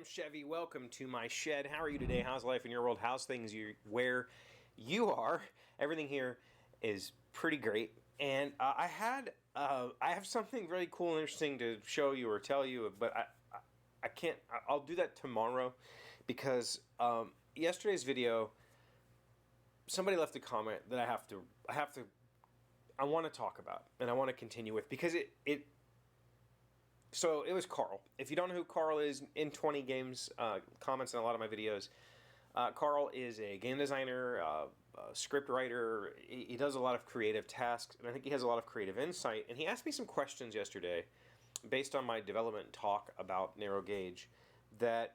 Chevy. Welcome to my shed. How are you today? How's life in your world? How's things where you are? Everything here is pretty great. And I have something really cool and interesting to show you or tell you, but I can't. I'll do that tomorrow because yesterday's video, somebody left a comment that I want to talk about and I want to continue with because So it was Carl. If you don't know who Carl is, in 20 games, comments in a lot of my videos, Carl is a game designer, a script writer. He does a lot of creative tasks, and I think he has a lot of creative insight. And he asked me some questions yesterday based on my development talk about narrow gauge that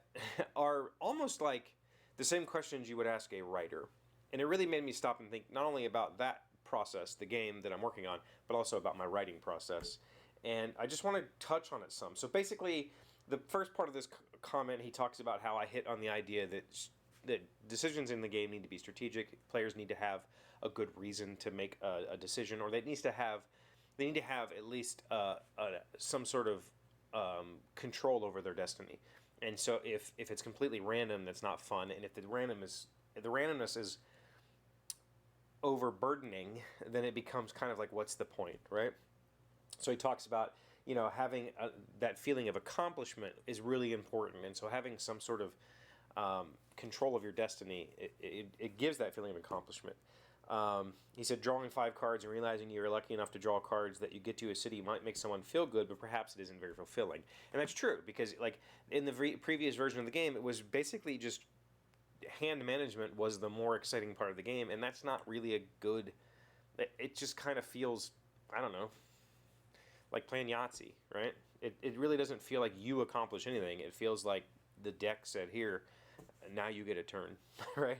are almost like the same questions you would ask a writer. And it really made me stop and think not only about that process, the game that I'm working on, but also about my writing process. And I just want to touch on it some. So basically, the first part of this comment, he talks about how I hit on the idea that decisions in the game need to be strategic. Players need to have a good reason to make a decision, or they need to have at least some sort of control over their destiny. And so if it's completely random, that's not fun. And if the randomness is overburdening, then it becomes kind of like, what's the point, right? So he talks about, having that feeling of accomplishment is really important. And so having some sort of control of your destiny, it gives that feeling of accomplishment. He said drawing 5 cards and realizing you're lucky enough to draw cards that you get to a city might make someone feel good, but perhaps it isn't very fulfilling. And that's true, because like in the previous version of the game, it was basically just hand management was the more exciting part of the game. And that's not really a good, it just kind of feels, I don't know, like playing Yahtzee, right? It really doesn't feel like you accomplish anything. It feels like the deck said, here, now you get a turn, right?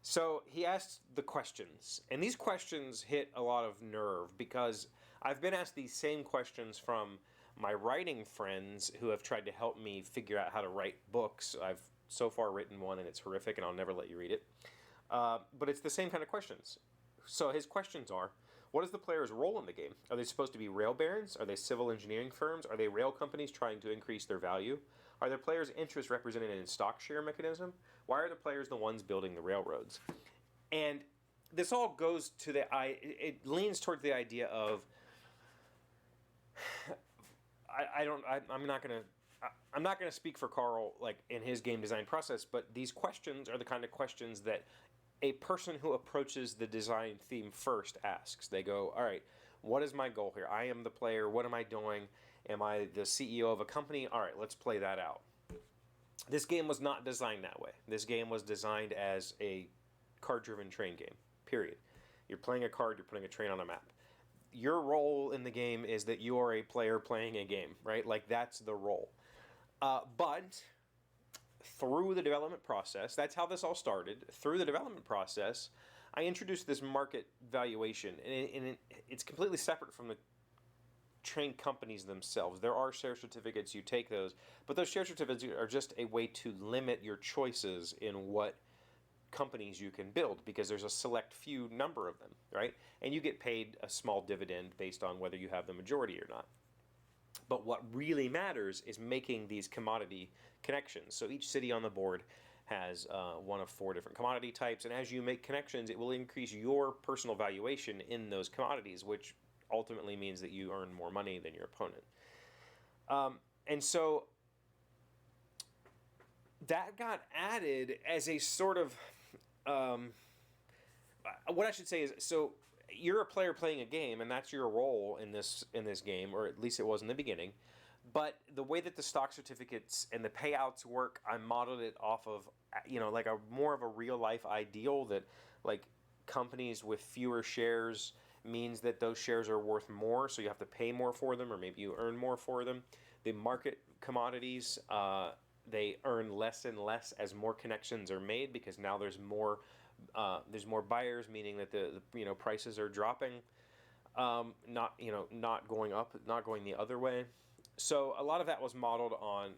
So he asked the questions, and these questions hit a lot of nerve because I've been asked these same questions from my writing friends who have tried to help me figure out how to write books. I've so far written one, and it's horrific, and I'll never let you read it. But it's the same kind of questions. So his questions are, what is the player's role in the game? Are they supposed to be rail barons? Are they civil engineering firms? Are they rail companies trying to increase their value? Are their players' interests represented in a stock share mechanism? Why are the players the ones building the railroads? And this all goes to it leans towards the idea of, I'm not gonna speak for Carl like in his game design process, but these questions are the kind of questions that a person who approaches the design theme first asks. They go, all right, what is my goal here? I am the player. What am I doing? Am I the CEO of a company? All right, let's play that out. This game was not designed that way. This game was designed as a card-driven train game, period. You're playing a card, you're putting a train on a map. Your role in the game is that you are a player playing a game, right? Like, that's the role. But through the development process, that's how this all started. Through the development process, I introduced this market valuation, and it's completely separate from the train companies themselves. There are share certificates, you take those, but those share certificates are just a way to limit your choices in what companies you can build, because there's a select few number of them, right? And you get paid a small dividend based on whether you have the majority or not. But what really matters is making these commodity connections. So each city on the board has one of 4 different commodity types, and as you make connections, it will increase your personal valuation in those commodities, which ultimately means that you earn more money than your opponent. And so that got added as a sort of, what I should say is, so you're a player playing a game, and that's your role in this game, or at least it was in the beginning. But the way that the stock certificates and the payouts work, I modeled it off of, like a more of a real life ideal that, like, companies with fewer shares means that those shares are worth more, so you have to pay more for them, or maybe you earn more for them. The market commodities, they earn less and less as more connections are made, because now there's more buyers, meaning that the prices are dropping, not going up, not going the other way. So a lot of that was modeled on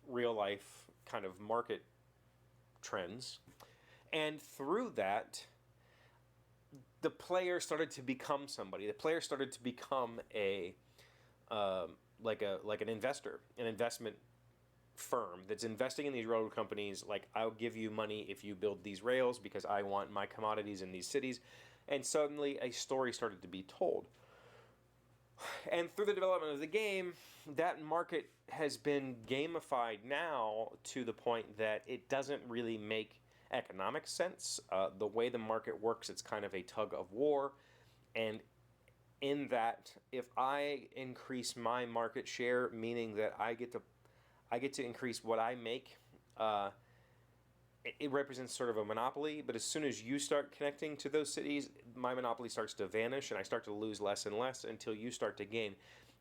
real life kind of market trends, and through that, the player started to become somebody. The player started to become a like an investor, an investment firm that's investing in these railroad companies. Like, I'll give you money if you build these rails because I want my commodities in these cities. And suddenly a story started to be told. And through the development of the game, that market has been gamified now to the point that it doesn't really make economic sense. The way the market works, it's kind of a tug of war. And in that, if I increase my market share, meaning that I get to increase what I make, it represents sort of a monopoly. But as soon as you start connecting to those cities, my monopoly starts to vanish, and I start to lose less and less until you start to gain.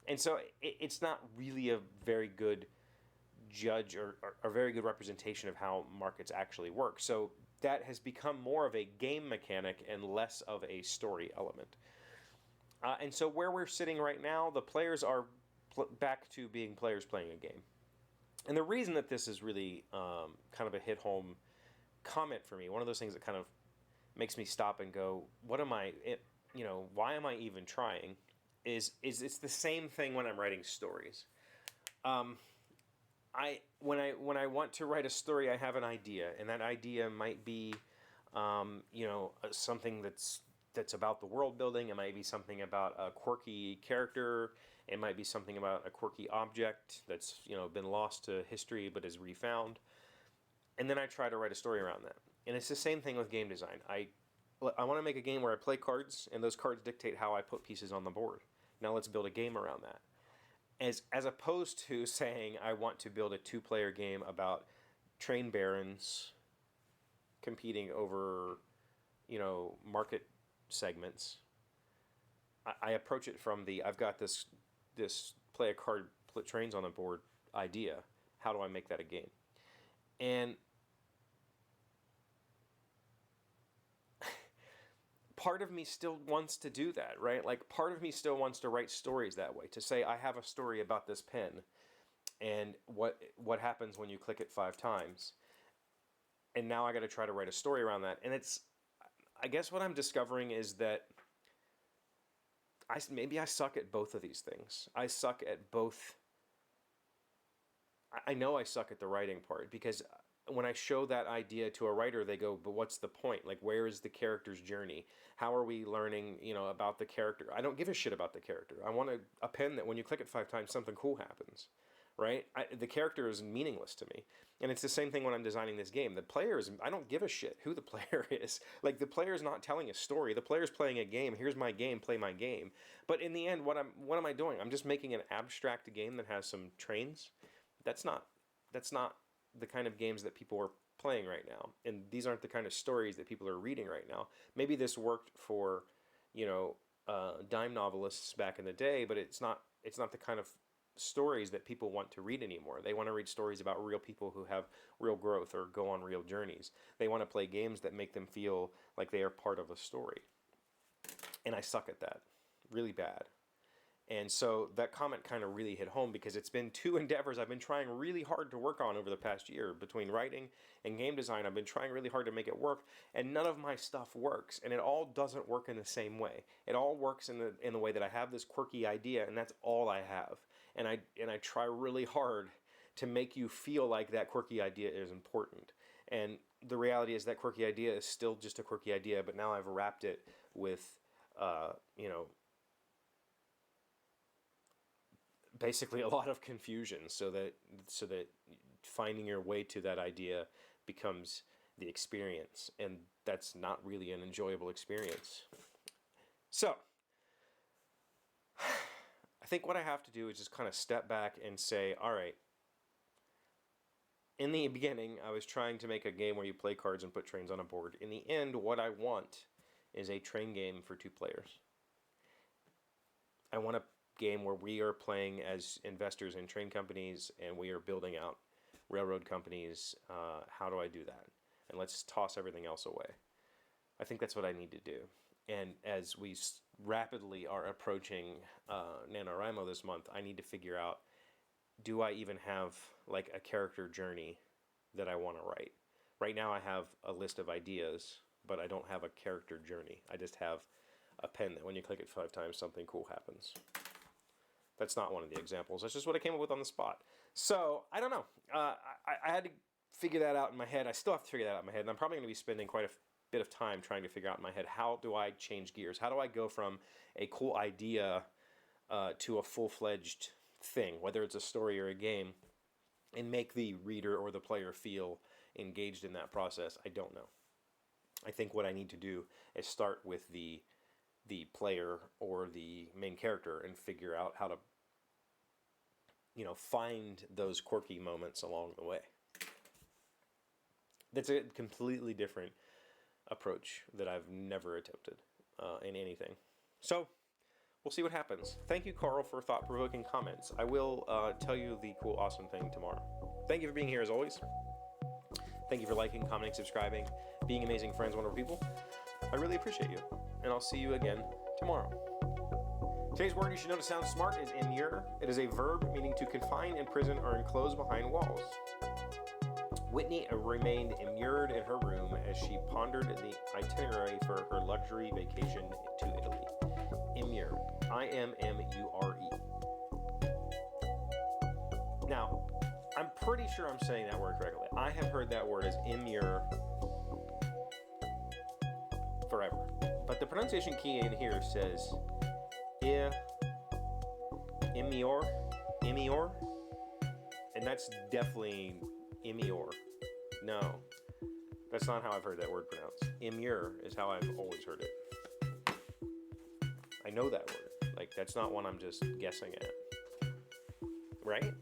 And so it's not really a very good judge or a very good representation of how markets actually work. So that has become more of a game mechanic and less of a story element. And so where we're sitting right now, the players are back to being players playing a game. And the reason that this is really kind of a hit home comment for me, one of those things that kind of makes me stop and go, what am I, why am I even trying, is it's the same thing when I'm writing stories. When I want to write a story, I have an idea, and that idea might be, something that's about the world building. It might be something about a quirky character. It might be something about a quirky object that's been lost to history but is refound. And then I try to write a story around that. And it's the same thing with game design. I want to make a game where I play cards, and those cards dictate how I put pieces on the board. Now let's build a game around that. As opposed to saying I want to build a 2-player game about train barons competing over, market segments. I approach it from I've got this play a card, put trains on the board idea. How do I make that a game? And part of me still wants to do that, right? Like, part of me still wants to write stories that way, to say I have a story about this pen and what happens when you click it 5 times. And now I got to try to write a story around that. And I guess what I'm discovering is that maybe I suck at both of these things. I suck at both. I know I suck at the writing part, because when I show that idea to a writer, they go, but what's the point? Like, where is the character's journey? How are we learning, about the character? I don't give a shit about the character. I want a pen that when you click it 5 times, something cool happens, right? The character is meaningless to me. And it's the same thing when I'm designing this game. The player I don't give a shit who the player is. Like, the player is not telling a story. The player's playing a game. Here's my game, play my game. But in the end, what am I doing? I'm just making an abstract game that has some trains. That's not the kind of games that people are playing right now. And these aren't the kind of stories that people are reading right now. Maybe this worked for, dime novelists back in the day, but it's not the kind of stories that people want to read anymore. They want to read stories about real people who have real growth or go on real journeys. They want to play games that make them feel like they are part of a story. And I suck at that really bad. And so that comment kind of really hit home, because it's been 2 endeavors I've been trying really hard to work on over the past year. Between writing and game design, I've been trying really hard to make it work, and none of my stuff works. And it all doesn't work in the same way. It all works in the way that I have this quirky idea, and that's all I have. And I try really hard to make you feel like that quirky idea is important. And the reality is that quirky idea is still just a quirky idea, but now I've wrapped it with, basically a lot of confusion, so that finding your way to that idea becomes the experience, and that's not really an enjoyable experience. So I think what I have to do is just kind of step back and say, all right, in the beginning, I was trying to make a game where you play cards and put trains on a board. In the end, what I want is a train game for 2 players. I want a game where we are playing as investors in train companies, and we are building out railroad companies. How do I do that? And let's toss everything else away. I think that's what I need to do. And as we rapidly are approaching NaNoWriMo this month, I need to figure out, do I even have like a character journey that I want to write? Right now I have a list of ideas, but I don't have a character journey. I just have a pen that when you click it 5 times, something cool happens. That's not one of the examples. That's just what I came up with on the spot. So, I don't know. I had to figure that out in my head. I still have to figure that out in my head. And I'm probably going to be spending quite a bit of time trying to figure out in my head, how do I change gears? How do I go from a cool idea to a full-fledged thing, whether it's a story or a game, and make the reader or the player feel engaged in that process? I don't know. I think what I need to do is start with the player or the main character and figure out how to, find those quirky moments along the way. That's a completely different approach that I've never attempted in anything. So, we'll see what happens. Thank you, Carl, for thought-provoking comments. I will tell you the cool, awesome thing tomorrow. Thank you for being here, as always. Thank you for liking, commenting, subscribing, being amazing friends, wonderful people. I really appreciate you, and I'll see you again tomorrow. Today's word you should know to sound smart is immure. It is a verb meaning to confine, imprison, or enclose behind walls. Whitney remained immured in her room as she pondered the itinerary for her luxury vacation to Italy. Immure. I-M-M-U-R-E. Now, I'm pretty sure I'm saying that word correctly. I have heard that word as immure forever. But the pronunciation key in here says immure, and that's definitely immure. No, that's not how I've heard that word pronounced. Immure is how I've always heard it. I know that word. Like, that's not one I'm just guessing at. Right?